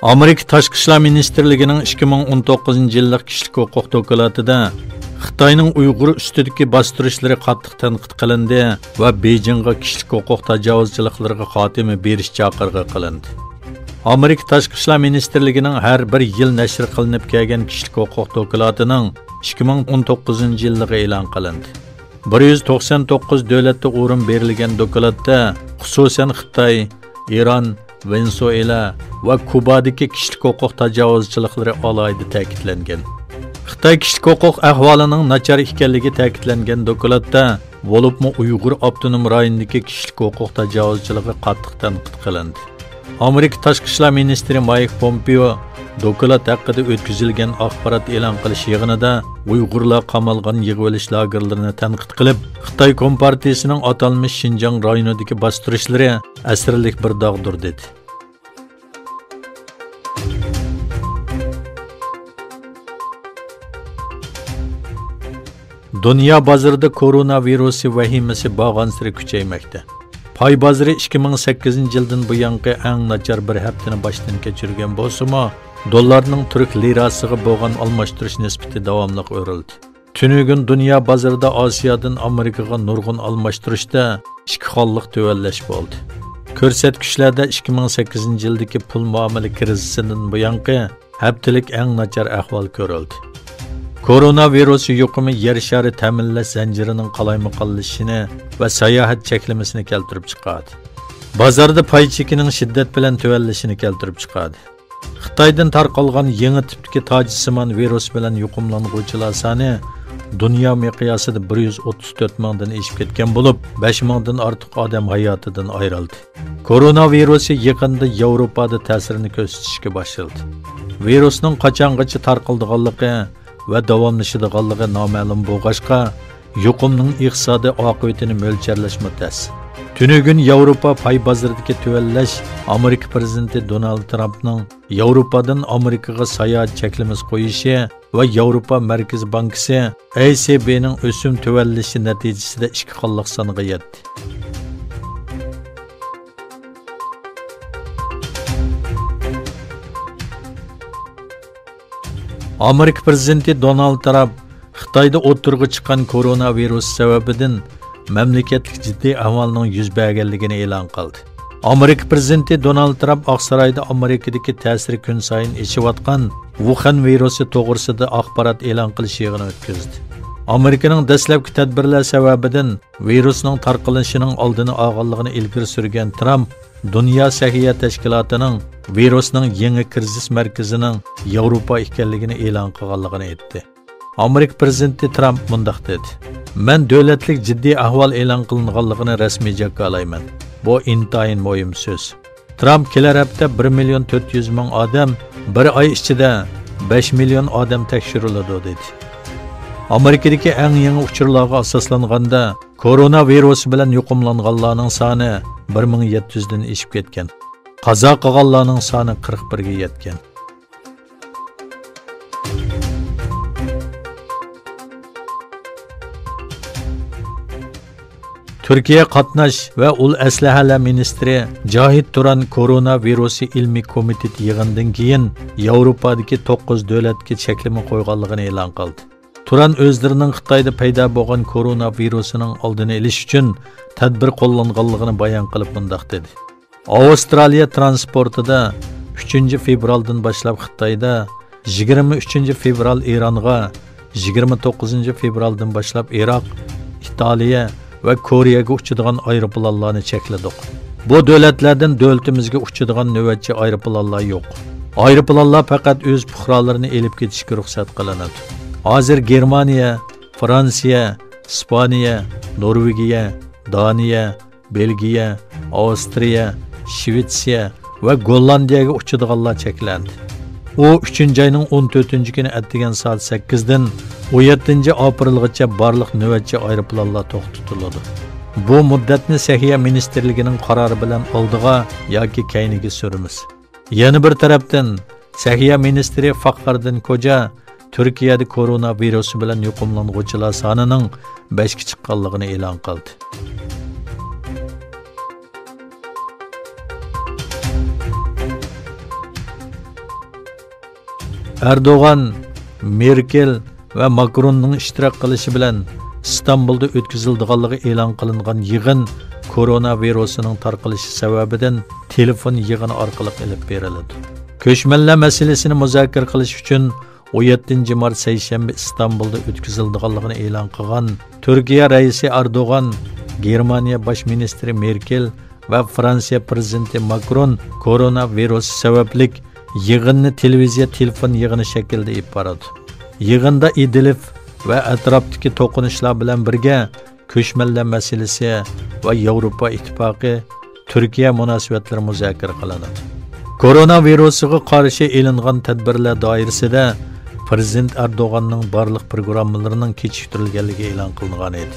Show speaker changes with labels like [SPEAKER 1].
[SPEAKER 1] Amerika Tashqi ishlar ministrligining 2019 yillik kishilik huquq dokumentida Xitoyning Uyg'ur ustidagi bostirishlari qattiq tanqid qilindi va Beijingga kishilik huquq tajovuzchiliklariga xotima berish chaqirig'i qilindi. Amerika Tashqi ishlar ministrligining har bir yil nashr qilinib kelgan kishilik huquq dokumentining 2019 yilliga e'lon qilindi. 199 davlatda o'rin berilgan dokumentda xususan Xitoy, Iran, Venezuela va Kubadagi kishilik huquq tajovuzchiliklari alohida ta'kidlangan. Xitoy kishilik huquq ahvolining nachar ekanligi ta'kidlangan dokumentda bo'libmi Uyg'ur avtonom rayonidagi kishilik huquq tajovuzchiligi qattiq tanqid qilindi. Amerika Tashqi ishlar ministri Mike Pompeo dokument haqida o'tkazilgan axborot e'lon qilish yig'inida Uyg'urlar qamalgan yig'ib olish lagerlarini tanqid qilib, Xitoy Kompartiyasining atalmish Xinjiang rayonidagi bostirishlari asrlik bir dog'dir dedi. Dünya bozorida koronavirusi vahimasi bag'ansiri kuchaymoqda. Pay bozori 2008 yildan buyongi eng nachar bir haftani boshdan kechirgan bo'lsa-mu, dollarning turk lirasiga bo'lgan almashtirish nisbati davomli o'rildi. Tunugun dunyo bozorida Osiyodan Amerikaga nurg'un almashtirishda ikki xillik tuvallash bo'ldi. Ko'rsatkichlarda 2008 yildagi pul muomala krizisidan buyongi haftalik eng nachar ahvol ko'rildi. Koronavirus yuqumi yer shari ta'minlash zanjirining qalaymaqonlashishini va sayohat cheklamasini keltirib chiqadi. Bozorda pay chekining shiddat bilan tuvallashini keltirib chiqadi. Xitoydan tarqalgan yangi tipdagi tojsimon virus bilan yuqumlanuvchilar soni dunyo miqyosida 134 mingdan oshib ketgan bo'lib, 5 mingdan ortiq odam hayotidan ayrildi. Koronavirusi yaqinda Yevropada ta'sirini ko'rsatishga boshladi. Virusning qachongacha tarqaldiganligi va davomlashadiganligi noma'lum bo'lg'achqa, yuqumning iqtisodiy oqibatini mo'ljarlash mutas. Tunugun Yevropa pay bozoridagi tuvallash Amerika prezidenti Donald Trumpning Yevropadan Amerikaga sayohat cheklamasi qo'yishi va Yevropa Markaziy bankisi ECBning o'sim tuvallashi natijasida ikki xillik soniga yetdi. Amerika prezidenti Donald Trump Xitoyda o'tirg'i chiqqan koronavirus sababidan mamlakatlik jiddiy ahvolning yuz berganligini e'lon qildi. Amerika prezidenti Donald Trump Oqsaroyda Amerikadagi ta'siri kun sayin eshiyotgan Wuhan virusi to'g'risida axborot e'lon qilish yig'ini o'tkazdi. Amerikaning dastlabki tadbirlar sababidan virusning tarqalishining oldini olganligini ilgari surgan Trump Dünya Səhiyyə Təşkilatının virusning yangi krizis markazining Yevropa ekanligini e'lon qilganligini aytdi. Amerika prezidenti Trump mundaq dedi: "Men davlatlik jiddiy ahvol e'lon qilinganligini rasmiy jakka olayman. Bu intayin muhim so'z." Trump kelar hafta 1.400.000 odam bir oy ichida 5 million odam tekshiriladi dedi. Amerikadagi eng yangi uchurlarga asoslanganda koronavirus bilan yuqumlanganlarning soni 1700 dan oshib ketgan. Qazo qilganlarning soni 41 ga yetgan. Türkiye qatnash va ul aslahalar ministri Cahit Turan koronavirusi ilmiy komiteti yig'indan keyin Yevropadagi 9 davlatga cheklama qo'yganligini e'lon qildi. Turan o'zlarining Xitoyda paydo bo'lgan koronavirusining oldini olish uchun tadbir qo'llanganligini bayon qilib mundaq dedi. Avstraliya transportida 3 fevraldan boshlab Xitoyda, 23 fevral Eronga, 29 fevraldan boshlab Iroq, Italiya va Koreyaga uchadigan aeroplanlarni chekladik. Bu davlatlardan davlatimizga uchadigan navbatchi aeroplanlar yo'q. Aeroplanlar faqat o'z fuqarolarini elib ketishga ruxsat qilinadi. Hozir Germaniya, Fransiya, Ispaniya, Norvegiya, Daniya, Belgiya, Avstriya, Shvetsiya va Gollandiyaga uchadiganlar cheklandi. U 3-oyning 14-kuni atdigan soat 8 dan 17 aprelgacha barliq navbatchi aeroplanlar to'xtatiladi. Bu muddatni Səhiyyə Ministerligining qarori bilan oldiga yoki keyniga suramiz. Yana bir tarafdan Səhiyyə Ministri Faxriddin Koja Türkiyədə koronavirusi bilan yuqumlanğuchilar sonining 5 ga chiqqanligini e'lon qildi. Erdoğan, Merkel va Makronning ishtirok qilishi bilan İstanbulda o'tkazildiganligi e'lon qilingan yig'in koronavirusining tarqalishi sababidan telefon yig'ini orqali olib beriladi. Ko'chmanlar masalasini muzokara qilish uchun 17 mart seshanba İstanbulda o'tkazildiganligini e'lon qilgan Turkiya raisi Erdo'g'an, Germaniya bosh ministri Merkel va Fransiya prezidenti Makron koronavirus sababli yig'inni televiziya telefon yig'ini shaklida olib boradi. Yig'inda Idlib va atrofdagi to'qinishlar bilan birga ko'chmanlar masalasi va Yevropa ittifoqi Turkiya munosabatlari muzokara qilinadi. Koronavirusiga qarshi e'lingan tadbirlar doirasida Prezident Erdo'g'anning barliq programmalarining kechiktirilganligi e'lon qilingan edi.